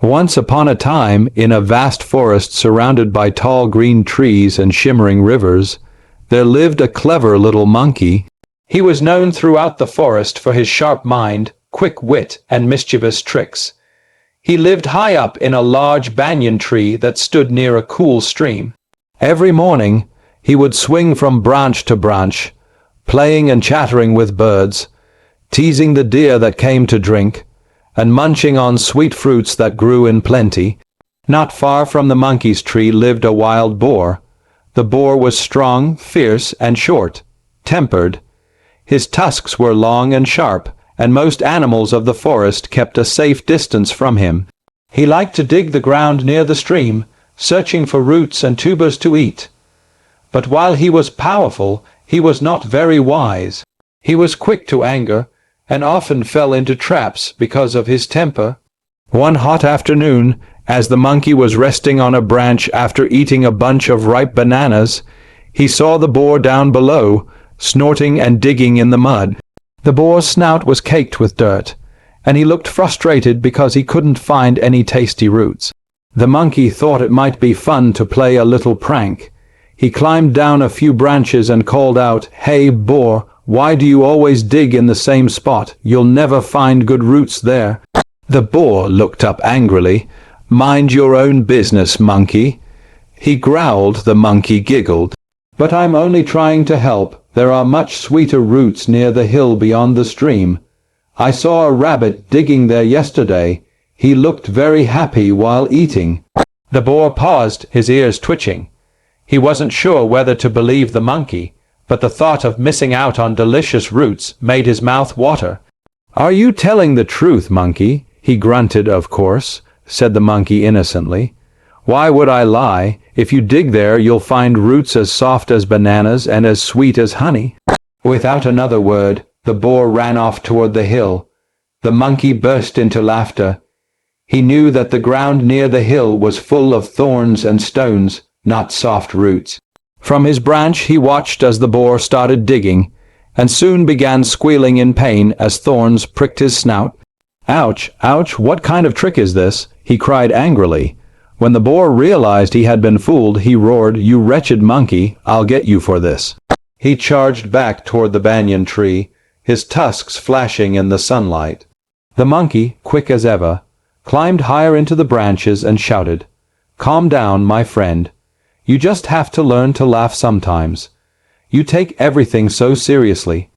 Once upon a time, in a vast forest surrounded by tall green trees and shimmering rivers, there lived a clever little monkey. He was known throughout the forest for his sharp mind, quick wit, and mischievous tricks. He lived high up in a large banyan tree that stood near a cool stream. Every morning, he would swing from branch to branch, playing and chattering with birds, teasing the deer that came to drink, and munching on sweet fruits that grew in plenty. Not far from the monkey's tree lived a wild boar. The boar was strong, fierce, and short-tempered. His tusks were long and sharp, and most animals of the forest kept a safe distance from him. He liked to dig the ground near the stream, searching for roots and tubers to eat. But while he was powerful, he was not very wise. He was quick to anger, and often fell into traps because of his temper. One hot afternoon, as the monkey was resting on a branch after eating a bunch of ripe bananas, he saw the boar down below, snorting and digging in the mud. The boar's snout was caked with dirt, and he looked frustrated because he couldn't find any tasty roots. The monkey thought it might be fun to play a little prank. He climbed down a few branches and called out, "Hey, boar, why do you always dig in the same spot? You'll never find good roots there." The boar looked up angrily. "Mind your own business, monkey." He growled. The monkey giggled. "But I'm only trying to help. There are much sweeter roots near the hill beyond the stream. I saw a rabbit digging there yesterday. He looked very happy while eating." The boar paused, his ears twitching. He wasn't sure whether to believe the monkey, but the thought of missing out on delicious roots made his mouth water. "Are you telling the truth, monkey?" "He grunted, of course," said the monkey innocently. "Why would I lie? If you dig there, you'll find roots as soft as bananas and as sweet as honey." Without another word, the boar ran off toward the hill. The monkey burst into laughter. He knew that the ground near the hill was full of thorns and stones, not soft roots. From his branch he watched as the boar started digging, and soon began squealing in pain as thorns pricked his snout. "Ouch, ouch, what kind of trick is this?" he cried angrily. When the boar realized he had been fooled, he roared, "You wretched monkey, I'll get you for this." He charged back toward the banyan tree, his tusks flashing in the sunlight. The monkey, quick as ever, climbed higher into the branches and shouted, "Calm down, my friend. You just have to learn to laugh sometimes. You take everything so seriously."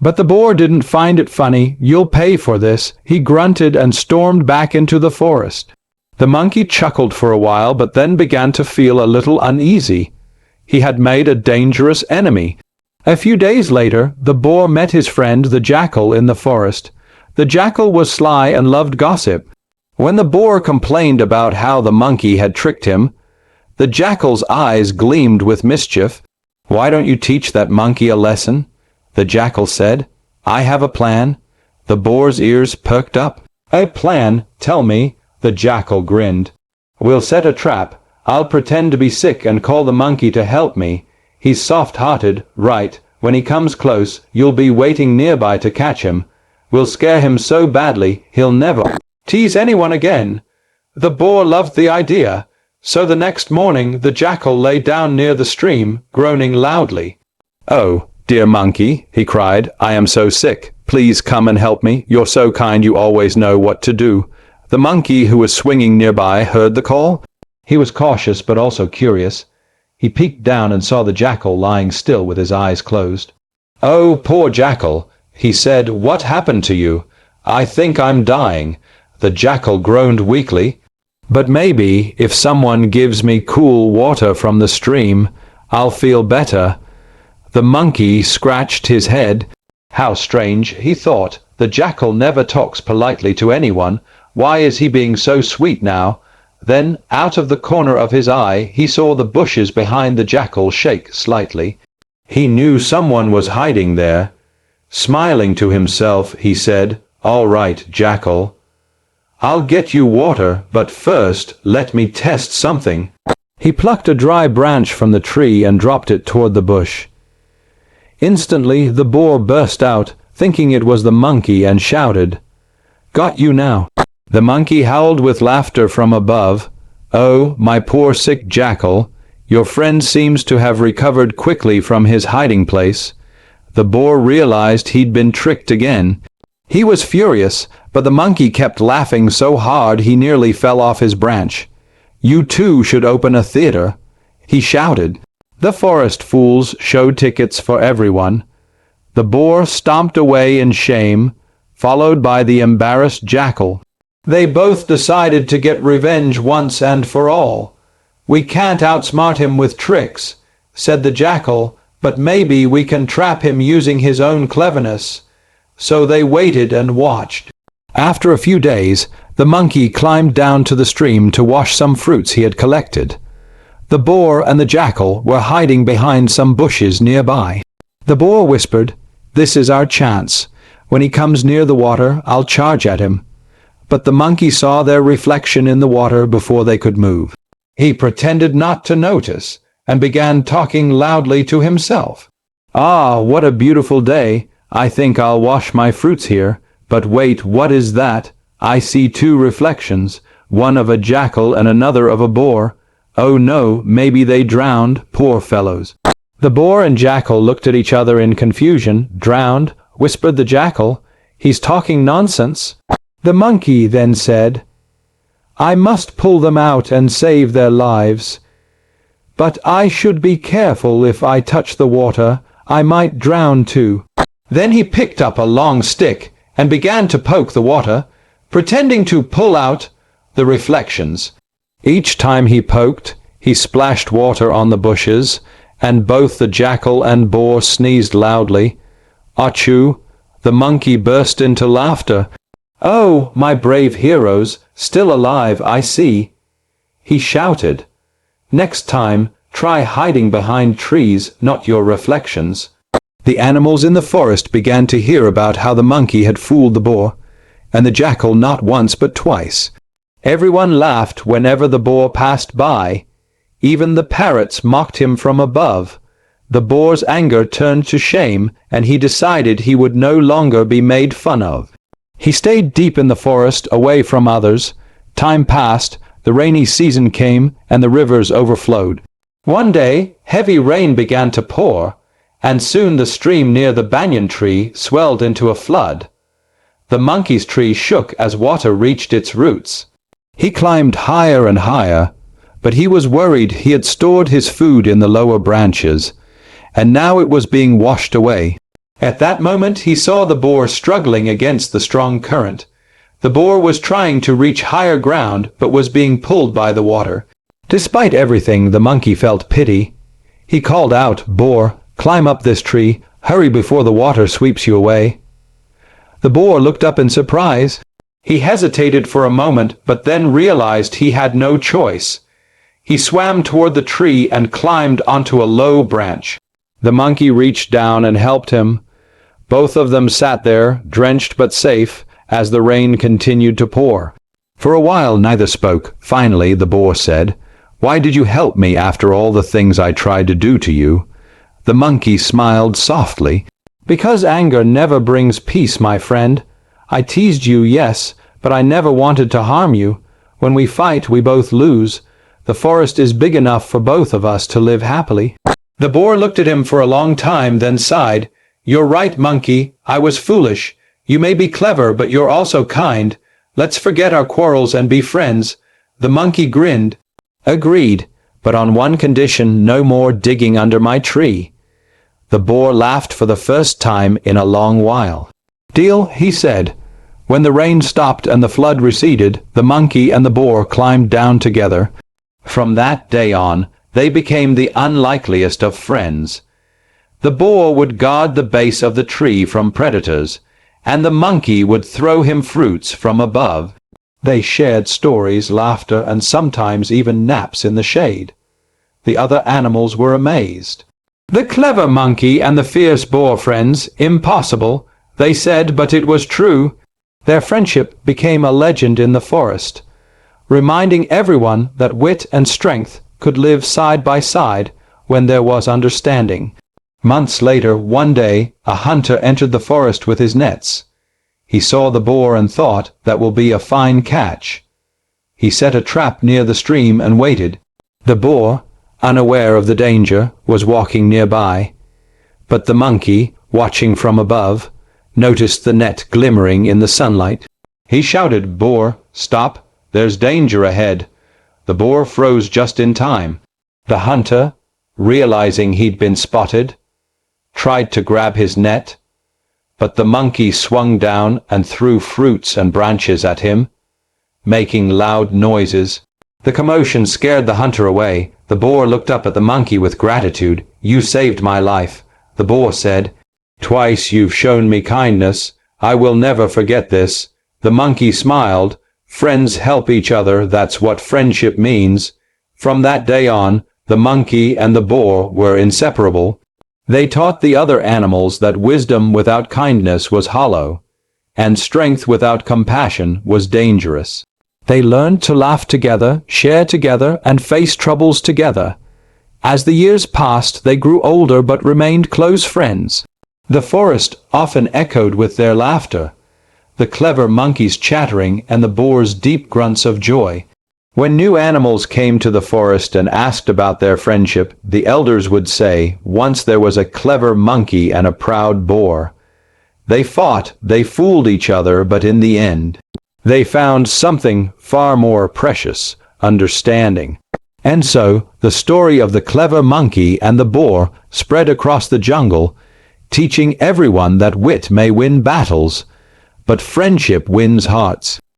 But the boar didn't find it funny. "You'll pay for this." He grunted and stormed back into the forest. The monkey chuckled for a while, but then began to feel a little uneasy. He had made a dangerous enemy. A few days later, the boar met his friend the jackal in the forest. The jackal was sly and loved gossip. When the boar complained about how the monkey had tricked him, the jackal's eyes gleamed with mischief. "Why don't you teach that monkey a lesson?" the jackal said. "I have a plan." The boar's ears perked up. "A plan? Tell me." The jackal grinned. "We'll set a trap. I'll pretend to be sick and call the monkey to help me. He's soft-hearted, right? When he comes close, you'll be waiting nearby to catch him. We'll scare him so badly, he'll never tease anyone again." The boar loved the idea. So the next morning the jackal lay down near the stream, groaning loudly. "Oh, dear monkey," he cried, "I am so sick. Please come and help me. You're so kind, you always know what to do." The monkey, who was swinging nearby, heard the call. He was cautious but also curious. He peeked down and saw the jackal lying still with his eyes closed. "Oh, poor jackal," he said, "what happened to you?" "I think I'm dying." The jackal groaned weakly. "But maybe, if someone gives me cool water from the stream, I'll feel better." The monkey scratched his head. How strange, he thought. The jackal never talks politely to anyone. Why is he being so sweet now? Then, out of the corner of his eye, he saw the bushes behind the jackal shake slightly. He knew someone was hiding there. Smiling to himself, he said, "All right, jackal. I'll get you water, but first let me test something." He plucked a dry branch from the tree and dropped it toward the bush. Instantly the boar burst out, thinking it was the monkey, and shouted, "Got you now." The monkey howled with laughter from above. "Oh, my poor sick jackal, your friend seems to have recovered quickly from his hiding place." The boar realized he'd been tricked again. He was furious, but the monkey kept laughing so hard he nearly fell off his branch. "You too should open a theater," he shouted. The forest fools showed tickets for everyone. The boar stomped away in shame, followed by the embarrassed jackal. They both decided to get revenge once and for all. "We can't outsmart him with tricks," said the jackal, "but maybe we can trap him using his own cleverness." So they waited and watched. After a few days, the monkey climbed down to the stream to wash some fruits he had collected. The boar and the jackal were hiding behind some bushes nearby. The boar whispered, "This is our chance. When he comes near the water, I'll charge at him." But the monkey saw their reflection in the water before they could move. He pretended not to notice and began talking loudly to himself. "Ah, what a beautiful day. I think I'll wash my fruits here. But wait, what is that? I see two reflections, one of a jackal and another of a boar. Oh no, maybe they drowned, poor fellows." The boar and jackal looked at each other in confusion. "Drowned?" whispered the jackal. "He's talking nonsense." The monkey then said, "I must pull them out and save their lives. But I should be careful if I touch the water. I might drown too." Then he picked up a long stick and began to poke the water, pretending to pull out the reflections. Each time he poked, he splashed water on the bushes, and both the jackal and boar sneezed loudly. "Achoo!" The monkey burst into laughter. "Oh, my brave heroes, still alive, I see," he shouted. "Next time, try hiding behind trees, not your reflections." The animals in the forest began to hear about how the monkey had fooled the boar, and the jackal not once but twice. Everyone laughed whenever the boar passed by. Even the parrots mocked him from above. The boar's anger turned to shame, and he decided he would no longer be made fun of. He stayed deep in the forest, away from others. Time passed, the rainy season came, and the rivers overflowed. One day, heavy rain began to pour, and soon the stream near the banyan tree swelled into a flood. The monkey's tree shook as water reached its roots. He climbed higher and higher, but he was worried he had stored his food in the lower branches, and now it was being washed away. At that moment he saw the boar struggling against the strong current. The boar was trying to reach higher ground, but was being pulled by the water. Despite everything, the monkey felt pity. He called out, "Boar, climb up this tree. Hurry before the water sweeps you away." The boar looked up in surprise. He hesitated for a moment, but then realized he had no choice. He swam toward the tree and climbed onto a low branch. The monkey reached down and helped him. Both of them sat there, drenched but safe, as the rain continued to pour. For a while neither spoke. Finally, the boar said, "Why did you help me after all the things I tried to do to you?" The monkey smiled softly. "Because anger never brings peace, my friend. I teased you, yes, but I never wanted to harm you. When we fight, we both lose. The forest is big enough for both of us to live happily." The boar looked at him for a long time, then sighed. "You're right, monkey. I was foolish. You may be clever, but you're also kind. Let's forget our quarrels and be friends." The monkey grinned. "Agreed, but on one condition, no more digging under my tree." The boar laughed for the first time in a long while. "Deal," he said. When the rain stopped and the flood receded, the monkey and the boar climbed down together. From that day on, they became the unlikeliest of friends. The boar would guard the base of the tree from predators, and the monkey would throw him fruits from above. They shared stories, laughter, and sometimes even naps in the shade. The other animals were amazed. The clever monkey and the fierce boar friends, impossible, they said, but it was true. Their friendship became a legend in the forest, reminding everyone that wit and strength could live side by side when there was understanding. Months later, one day, a hunter entered the forest with his nets. He saw the boar and thought, that will be a fine catch. He set a trap near the stream and waited. The boar, unaware of the danger, was walking nearby. But the monkey, watching from above, noticed the net glimmering in the sunlight. He shouted, "Boar, stop, there's danger ahead." The boar froze just in time. The hunter, realizing he'd been spotted, tried to grab his net, but the monkey swung down and threw fruits and branches at him, making loud noises. The commotion scared the hunter away. The boar looked up at the monkey with gratitude. "You saved my life," the boar said. "Twice you've shown me kindness. I will never forget this." The monkey smiled. "Friends help each other, that's what friendship means." From that day on, the monkey and the boar were inseparable. They taught the other animals that wisdom without kindness was hollow, and strength without compassion was dangerous. They learned to laugh together, share together, and face troubles together. As the years passed, they grew older but remained close friends. The forest often echoed with their laughter, the clever monkey's chattering and the boar's deep grunts of joy. When new animals came to the forest and asked about their friendship, the elders would say, "Once there was a clever monkey and a proud boar. They fought, they fooled each other, but in the end, they found something far more precious, understanding." And so, the story of the clever monkey and the boar spread across the jungle, teaching everyone that wit may win battles, but friendship wins hearts.